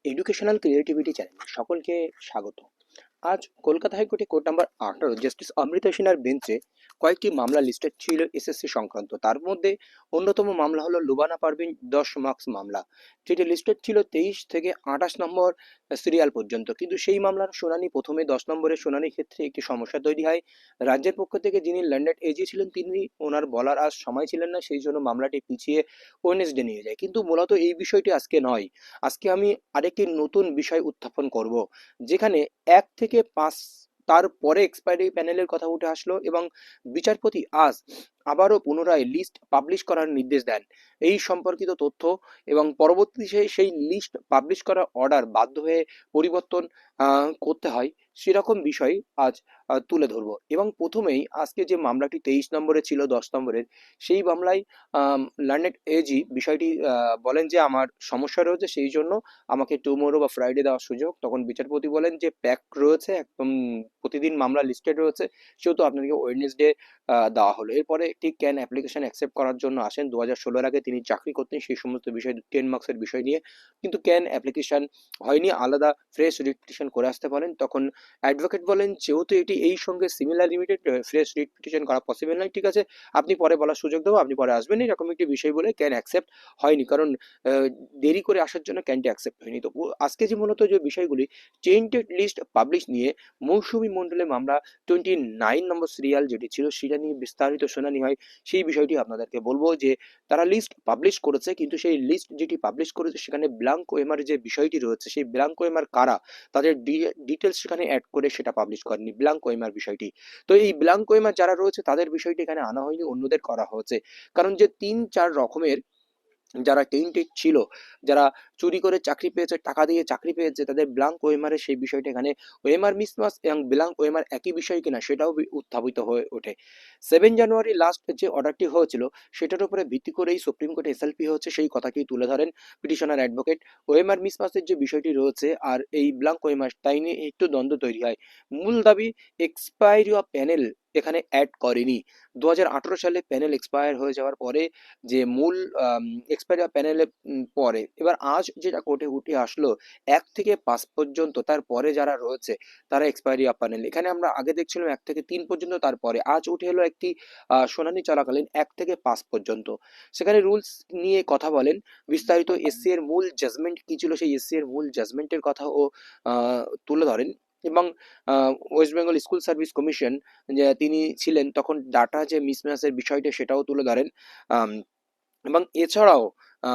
Educational creativity চ্যানেলে সকলকে স্বাগত। আজ কলকাতা হাইকোর্টে কোর্ট নাম্বার 18 জাস্টিস অমৃতা সিনহার বেঞ্চে কয়েকটি মামলা লিস্টেড ছিল এসএসসি সংক্রান্ত। তার মধ্যে অন্যতম মামলা হলো লুবানা পারভিন 10 মার্কস মামলা, যেটি লিস্টেড ছিল 23 থেকে 28 নম্বর সিরিয়াল পর্যন্ত। কিন্তু সেই মামলার শুনানি প্রথমে 10 নম্বরের শুনানির ক্ষেত্রে একটি সমস্যা তৈরি হয়। রাজ্যের পক্ষ থেকে যিনি ল্যান্ডেড এজি ছিলেন তিনি ওনার বলার আজ সময় ছিলেন না, সেই জন্য মামলাটি পিছিয়ে ওয়েডনেসডে নিয়ে যায়। কিন্তু মূলত এই বিষয়টি আজকে নয়, আজকে আমি আরেকটি নতুন বিষয় উত্থাপন করব, যেখানে 1 থেকে 5 তারপরে এক্সপায়ারি প্যানেলের কথা উঠে আসলো এবং বিচারপতি আজ আবারও পুনরায় লিস্ট পাবলিশ করার নির্দেশ দেন। এই সম্পর্কিত তথ্য এবং পরবর্তী সেই লিস্ট পাবলিশ করার অর্ডার বাধ্য হয়ে পরিবর্তন করতে হয়, সেরকম বিষয় আজ তুলে ধরবো। এবং প্রথমেই আজকে যে মামলাটি 23 নম্বরে ছিল 10 নম্বরের, সেই মামলায় লার্নেড এজি বিষয়টি বলেন যে আমার সমস্যা রয়েছে, সেই জন্য আমাকে টুমোরো বা ফ্রাইডে দেওয়ার সুযোগ। তখন বিচারপতি বলেন যে প্যাক রয়েছে, একদম প্রতিদিন মামলা লিস্টেড রয়েছে, সেহেতু আপনাকে ওয়েডনেসডে দেওয়া হলো। এরপরে একটি ক্যান অ্যাপ্লিকেশন অ্যাকসেপ্ট করার জন্য আসেন। 2016 আগে তিনি চাকরি করতেন সেই সমস্ত বিষয় 10 মার্কসের বিষয় নিয়ে, কিন্তু ক্যান অ্যাপ্লিকেশন হয়নি, আলাদা ফ্রেশ রিপিটিশন করে আসতে বলেন। তখন অ্যাডভোকেট বলেন যেহেতু এটি এই সঙ্গে সিমিলার লিমিটেড, ফ্রেশ রিপিটিশন করা পসিবল নয়, ঠিক আছে আপনি পরে বলার সুযোগ দেবো, আপনি পরে আসবেন, এরকম একটি বিষয় বলে ক্যান অ্যাকসেপ্ট হয়নি, কারণ দেরি করে আসার জন্য ক্যানটি অ্যাকসেপ্ট হয়নি। তো আজকে যে মূলত যে বিষয়গুলি চেইনটেড লিস্ট পাবলিশ নিয়ে মৌসুমী মণ্ডলের মামলা 29 নম্বর সিরিয়াল যেটি ছিল সেটা নিয়ে বিস্তারিত শুনানি হয়, সেই বিষয়টি আপনাদেরকে বলবো যে তারা লিস্ট পাবলিশ করেছে, কিন্তু সেই লিস্ট যেটি পাবলিশ করেছে সেখানে ব্ল্যাঙ্ক ওয়েমার যে বিষয়টি রয়েছে, সেই ব্ল্যাঙ্ক ওয়েমার কারা তাদের ডিটেলস সেখানে অ্যাড করে সেটা পাবলিশ করেনি ব্ল্যাঙ্ক ওয়েমার বিষয়টি। তো এই ব্ল্যাঙ্ক ওয়েমার যারা রয়েছে তাদের বিষয়টি এখানে আনা হয়নি, অন্যদের করা হয়েছে। কারণ যে 3-4 রকমের যারা টেন্টেড ছিল, যারা চুরি করে চাকরি পেয়েছে, টাকা দিয়ে চাকরি পেয়েছে, তাদের ব্ল্যাঙ্ক ওয়েমারের সেই বিষয়টা এখানে ওয়েমার মিসমাস এবং ব্ল্যাঙ্ক ওয়েমার একই বিষয় কিনা সেটাও উত্থাপিত হয়ে ওঠে। 7 জানুয়ারি লাস্ট যে অর্ডারটি হয়েছিল সেটার উপরে ভিত্তি করেই সুপ্রিম কোর্টে এসএলপি হচ্ছে, সেই কথাটি তুলে ধরেন পিটিশনার অ্যাডভোকেট। ওয়েমার মিসমাসের যে বিষয়টি রয়েছে আর এই ব্ল্যাঙ্ক ওয়েমার, তাই নিয়ে একটু দ্বন্দ্ব তৈরি হয়। মূল দাবি এক্সপায়ারি অফ প্যানেল এখানে অ্যাড করেনি। 2018 সালে প্যানেল এক্সপায়ার হয়ে যাওয়ার পরে যে মূল এক্সপায়ারি প্যানেলে পরে এবার আজ যেটা কোর্টে উঠে আসলো 1 থেকে 5 পর্যন্ত, তারপরে যারা রয়েছে তারা এক্সপায়ারি অফ প্যানেল। এখানে আমরা আগে দেখছিলাম 1 থেকে 3 পর্যন্ত, তারপরে আজ উঠে এলো একটি শুনানি চলাকালীন 1 থেকে 5 পর্যন্ত। সেখানে রুলস নিয়ে কথা বলেন বিস্তারিত, এসসি এর মূল জাজমেন্ট কি ছিল সেই এসসি এর মূল জাজমেন্টের কথাও তুলে ধরেন। এবং West Bengal school service commission যে তিনি ছিলেন তখন ডাটা যে মিসম্যাচের বিষয়টা সেটাও তুলে ধরেন। এবং এছাড়াও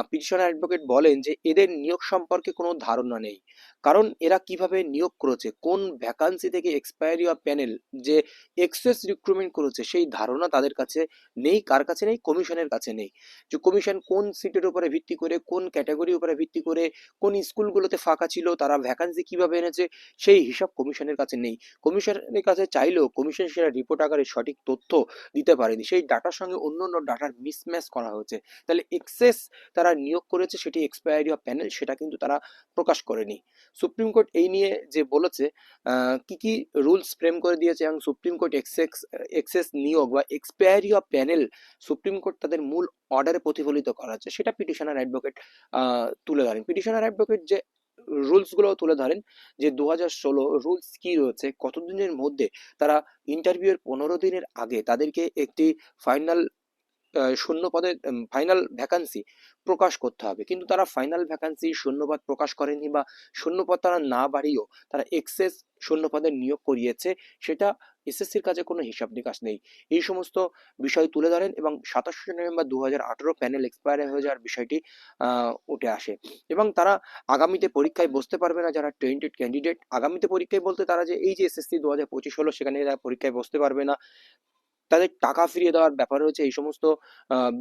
পিটিশনার অ্যাডভোকেট বলেন যে এদের নিয়োগ সম্পর্কে কোনো ধারণা নেই, কারণ এরা কিভাবে নিয়োগ করেছে, কোন ভ্যাকান্সি থেকে এক্সপায়ারি অফ প্যানেল যে এক্সেস রিক্রুটমেন্ট করেছে সেই ধারণা তাদের কাছে নেই। কার কাছে নেই? কমিশনের কাছে নেই। যে কমিশন কোন সিটের উপরে ভিত্তি করে, কোন ক্যাটাগরির উপরে ভিত্তি করে, কোন স্কুলগুলোতে ফাঁকা ছিল, তারা ভ্যাকান্সি কিভাবে এনেছে, সেই হিসাব কমিশনের কাছে নেই। কমিশনের কাছে চাইলেও কমিশন সেটা রিপোর্ট আকারে সঠিক তথ্য দিতে পারেনি, সেই ডাটার সঙ্গে অন্য অন্য ডাটার মিসম্যাচ করা হয়েছে। তাহলে এক্সেস তারা নিয়োগ করেছে সেটি এক্সপায়ারি অফ প্যানেল, সেটা কিন্তু তারা প্রকাশ করেনি। সুপ্রিম কোর্ট এই নিয়ে যে বলেছে কি কি রুলস ফ্রেম করে দিয়েছে এবং সুপ্রিম কোর্ট এক্সেস নিয়োগ বা expiry of panel supreme court তাদের মূল অর্ডারে প্রতিফলিত করা হচ্ছে, সেটা পিটিশনার অ্যাডভোকেট তুলে ধরেন। পিটিশনার অ্যাডভোকেট যে রুলস গুলো তুলে ধরেন যে 2016 রুলস কি রয়েছে, কতদিনের মধ্যে তারা ইন্টারভিউয়ের 15 দিনের আগে তাদেরকে একটি ফাইনাল শূন্য পদের ফাইনাল ভ্যাকান্সি প্রকাশ করতে হবে, কিন্তু তারা ফাইনাল ভ্যাকান্সি শূন্যপদ প্রকাশ করেনি, বা শূন্যপদ তারা না বাড়িয়েও তারা এক্সেস শূন্যপদের নিয়োগ করিয়েছে, সেটা এসএসসির কাছে কোনো হিসাব নিকাশ নেই। এই সমস্ত বিষয় তুলে ধরেন এবং 27 নভেম্বর 2018 প্যানেল এক্সপায়ার হয়ে যাওয়ার বিষয়টি উঠে আসে। এবং তারা আগামীতে পরীক্ষায় বসতে পারবে না, যারা টেন্টেড ক্যান্ডিডেট আগামীতে পরীক্ষায় বলতে তারা যে এই যে এসএসসি 2025 হলো সেখানে তারা পরীক্ষায় বসতে পারবে না, তাদের টাকা ফিরিয়ে দেওয়ার ব্যাপার রয়েছে, এই সমস্ত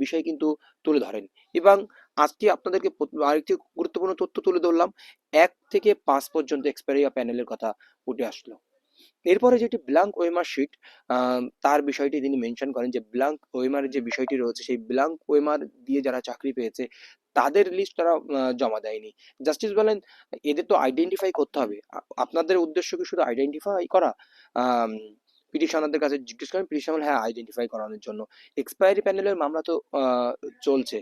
বিষয় কিন্তু তুলে ধরেন। এবং আজকে আপনাদেরকে আরেকটি গুরুত্বপূর্ণ তথ্য তুলে ধরলাম, 1 থেকে 5 পর্যন্ত এক্সপায়ারি প্যানেলের কথা উঠে আসলো। এরপরে যেটি ব্ল্যাঙ্ক ওয়েমার শিট, তার বিষয়টি তিনি মেনশন করেন যে ব্ল্যাঙ্ক ওয়েমারের যে বিষয়টি রয়েছে সেই ব্ল্যাঙ্ক ওয়েমার দিয়ে যারা চাকরি পেয়েছে তাদের লিস্ট তারা জমা দেয়নি। জাস্টিস বলেন এদের তো আইডেন্টিফাই করতে হবে, আপনাদের উদ্দেশ্য কি শুধু আইডেন্টিফাই করা? পিটিশনারদের কাছে জিজ্ঞেস করেন, পিটিশনার হ্যাঁ আইডেন্টিফাই করানোর জন্য। এক্সপায়ারি প্যানেলের মামলা তো চলছে।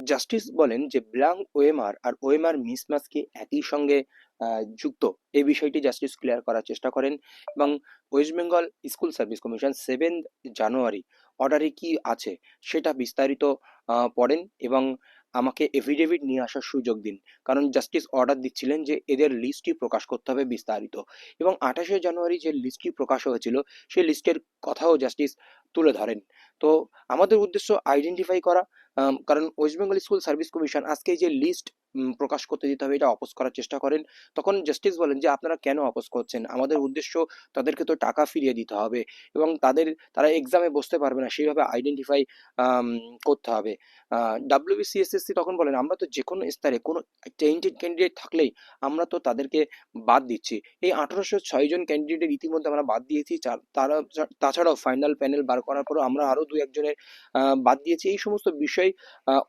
জাস্টিস বলেন যে ব্ল্যাঙ্ক ওএমআর আর ওএমআর মিসম্যাচ কি একই সঙ্গে যুক্ত, এই বিষয়টি জাস্টিস ক্লিয়ার করার চেষ্টা করেন। এবং West Bengal school service commission 7 জানুয়ারি অর্ডারে কি আছে সেটা বিস্তারিত পড়েন এবং আমাকে এফিডেভিট নিয়ে আসার সুযোগ দিন। কারণ জাস্টিস অর্ডার দিচ্ছিলেন যে এদের লিস্টটি প্রকাশ করতে হবে বিস্তারিত। এবং 28শে জানুয়ারি যে লিস্টটি প্রকাশ হয়েছিল সেই লিস্টের কথাও জাস্টিস তুলে ধরেন। তো আমাদের উদ্দেশ্য আইডেন্টিফাই করা, কারণ West Bengal school service commission আজকে যে লিস্ট প্রকাশ করতে দিতে হবে এটা অপোজ করার চেষ্টা করেন। তখন জাস্টিস বলেন যে আপনারা কেন অপোজ করছেন, আমাদের উদ্দেশ্য তাদেরকে তো টাকা ফিরিয়ে দিতে হবে এবং তারা এক্সামে বসতে পারবে না সেইভাবে আইডেন্টিফাই করতে হবে। ডাব্লিউবিসিএসএসসি তখন বলেন আমরা তো যে কোনো স্তরে কোনো টেন্টেড ক্যান্ডিডেট থাকলেই আমরা তো তাদেরকে বাদ দিচ্ছি। এই 1806 জন ক্যান্ডিডেটের ইতিমধ্যে আমরা বাদ দিয়েছি, তাছাড়াও ফাইনাল প্যানেল বার করার পরও আমরা আরও 2-1 জনের বাদ দিয়েছি। এই সমস্ত বিষয়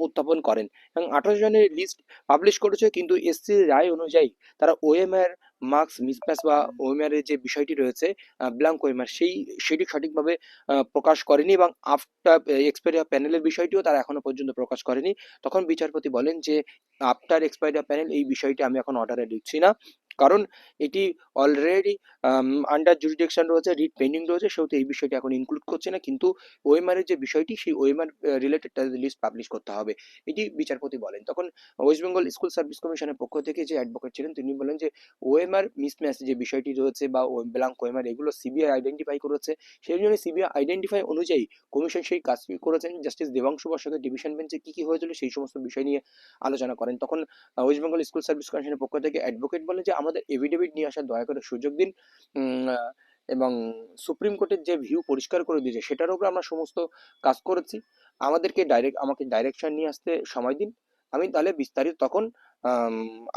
উত্থাপন করেন এবং 18 জনের লিস্ট পাবলিশ করেছে, কিন্তু এসসি রায় অনুযায়ী তারা ওএমআর মার্কস মিসম্যাচ বা ওএমআর এর যে বিষয়টি রয়েছে ব্ল্যাঙ্ক ওএমআর সেটি সঠিকভাবে প্রকাশ করেনি এবং আফটার এক্সপায়ারি প্যানেলের বিষয়টিও তারা এখনো পর্যন্ত প্রকাশ করেনি। তখন বিচারপতি বলেন যে আফটার এক্সপায়ারি প্যানেল এই বিষয়টি আমি এখন অর্ডারে লিখছি না, কারণ এটি অলরেডি আন্ডার জুরিডিকশন রয়েছে, রিট পেন্ডিং রয়েছে, সেহেতু এই বিষয়টি এখন ইনক্লুড করছে না, কিন্তু ওএমআর এর যে বিষয়টি সেই ওএমআর রিলেটেড তাদের লিস্ট পাবলিশ করতে হবে, এটি বিচারপতি বলেন। তখন ওয়েস্ট বেঙ্গল স্কুল সার্ভিস কমিশনের পক্ষ থেকে যে অ্যাডভোকেট ছিলেন তিনি বলেন যে ওএমআর মিসম্যাচ যে বিষয়টি রয়েছে বা ব্ল্যাঙ্ক ওএমআর এগুলো সিবিআই আইডেন্টিফাই করেছে, সেই জন্য সিবিআই আইডেন্টিফাই অনুযায়ী কমিশন সেই কাজটি করেছেন। জাস্টিস দেবাংশু বসাকের ডিভিশন বেঞ্চে কি কি হয়েছিল সেই সমস্ত বিষয় নিয়ে আলোচনা করেন। তখন ওয়েস্ট বেঙ্গল স্কুল সার্ভিস কমিশনের পক্ষ থেকে অ্যাডভোকেট বলে যে আমাদের এফিডেভিট নিয়ে আসার দয়া করে সুযোগ দিন, এবং সুপ্রিম কোর্টের যে ভিউ পরিষ্কার করে দিয়েছে সেটার উপর আমরা সমস্ত কাজ করেছি, আমাকে ডাইরেকশন নিয়ে আসতে সময় দিন, আমি তাহলে বিস্তারিত তখন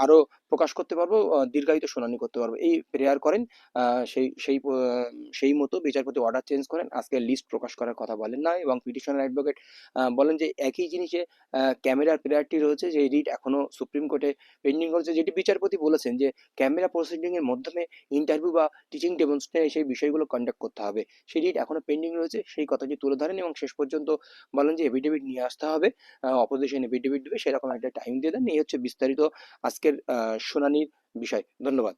আরো প্রকাশ করতে পারবো, দীর্ঘায়িত শুনানি করতে পারবো, এই প্রেয়ার করেন। সেই মতো বিচারপতি অর্ডার চেঞ্জ করেন, আজকে লিস্ট প্রকাশ করার কথা বলেন না এবং পিটিশনার অ্যাডভোকেট বলেন যে একই জিনিসে ক্যামেরার প্রেয়ারটি রয়েছে, যে রিট এখনো সুপ্রিম কোর্টে পেন্ডিং রয়েছে, যেটি বিচারপতি বলেছেন যে ক্যামেরা প্রসিডিং এর মাধ্যমে ইন্টারভিউ বা টিচিং ডেমনস্ট্রেশন সেই বিষয়গুলো কন্ডাক্ট করতে হবে, সেই রিট এখনো পেন্ডিং রয়েছে, সেই কথাটি তুলে ধরেন এবং শেষ পর্যন্ত বলেন যে এফিডেভিট নিয়ে আসতে হবে, অপোজিশন এফিডেভিট দেবে সেরকম একটা টাইম দিয়ে দেন। এই হচ্ছে বিস্তারিত আজকের শুনানির বিষয়। ধন্যবাদ।